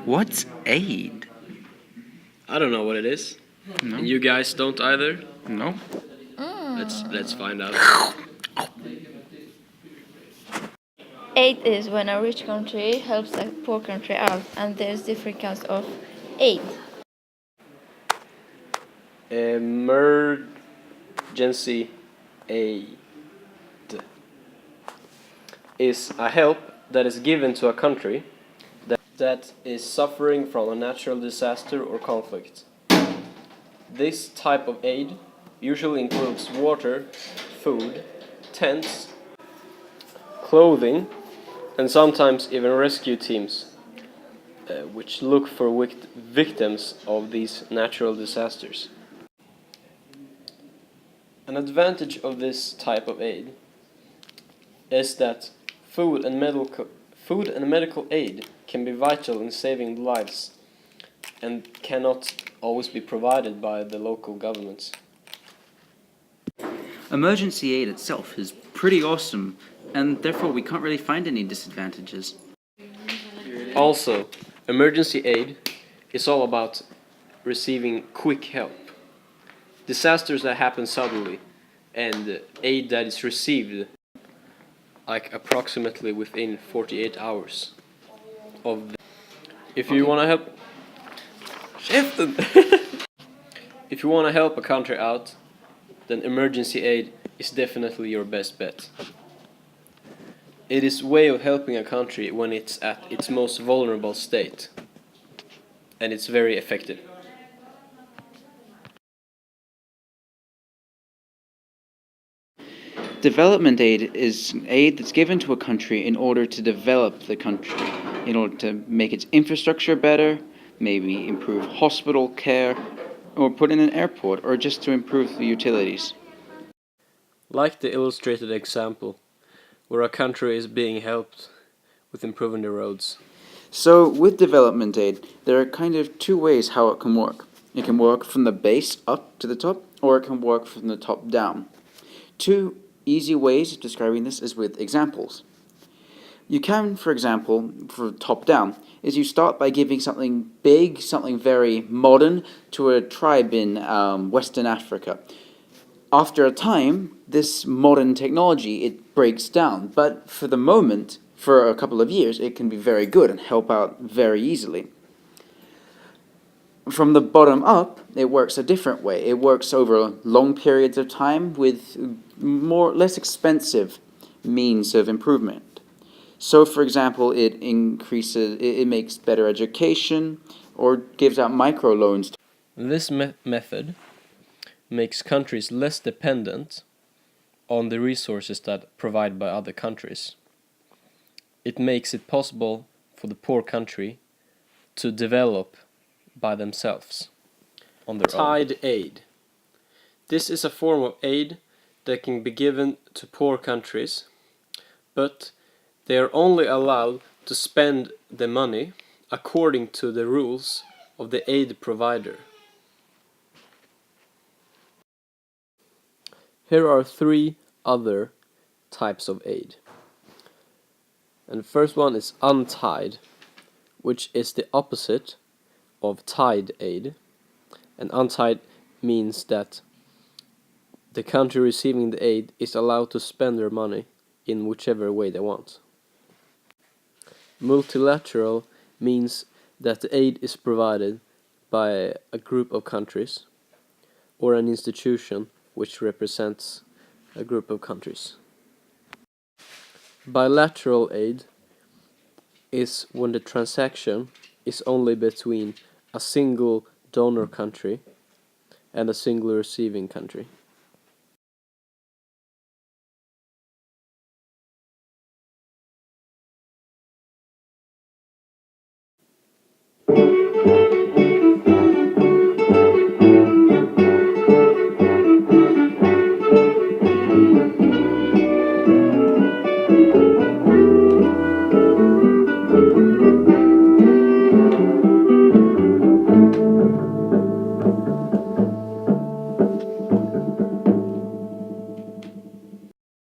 What's aid? I don't know what it is. No. And you guys don't either? No. Let's find out. Aid is when a rich country helps a poor country out, and there's different kinds of aid. Emergency aid is a help that is given to a country that is suffering from a natural disaster or conflict. This type of aid usually includes water, food, tents, clothing, and sometimes even rescue teams, which look for victims of these natural disasters. An advantage of this type of aid is that food and medical aid can be vital in saving lives and cannot always be provided by the local governments. Emergency aid itself is pretty awesome, and therefore we can't really find any disadvantages. Also, emergency aid is all about receiving quick help. Disasters that happen suddenly, and aid that is received like approximately within 48 hours of if you want to help if you want to help a country out, then emergency aid is definitely your best bet. It is a way of helping a country when it's at its most vulnerable state, and it's very effective. Development aid is aid that's given to a country in order to develop the country, in order to make its infrastructure better, maybe improve hospital care, or put in an airport, or just to improve the utilities. Like the illustrated example, where a country is being helped with improving the roads. So, with development aid, there are kind of two ways how it can work. It can work from the base up to the top, or it can work from the top down. Two easy ways of describing this is with examples. You can, for example, for top down, is you start by giving something big, something very modern to a tribe in Western Africa. After a time, this modern technology, it breaks down, but for the moment, for a couple of years, it can be very good and help out very easily. From the bottom up, it works a different way. It works over long periods of time with less expensive means of improvement. So, for example, it makes better education or gives out microloans. This method makes countries less dependent on the resources that provided by other countries. It makes it possible for the poor country to develop by themselves on their own. Tide aid. This is a form of aid that can be given to poor countries, but they are only allowed to spend the money according to the rules of the aid provider. Here are three other types of aid. And the first one is untied, which is the opposite of tied aid. And untied means that the country receiving the aid is allowed to spend their money in whichever way they want. Multilateral means that the aid is provided by a group of countries or an institution which represents a group of countries. Bilateral aid is when the transaction is only between a single donor country and a single receiving country.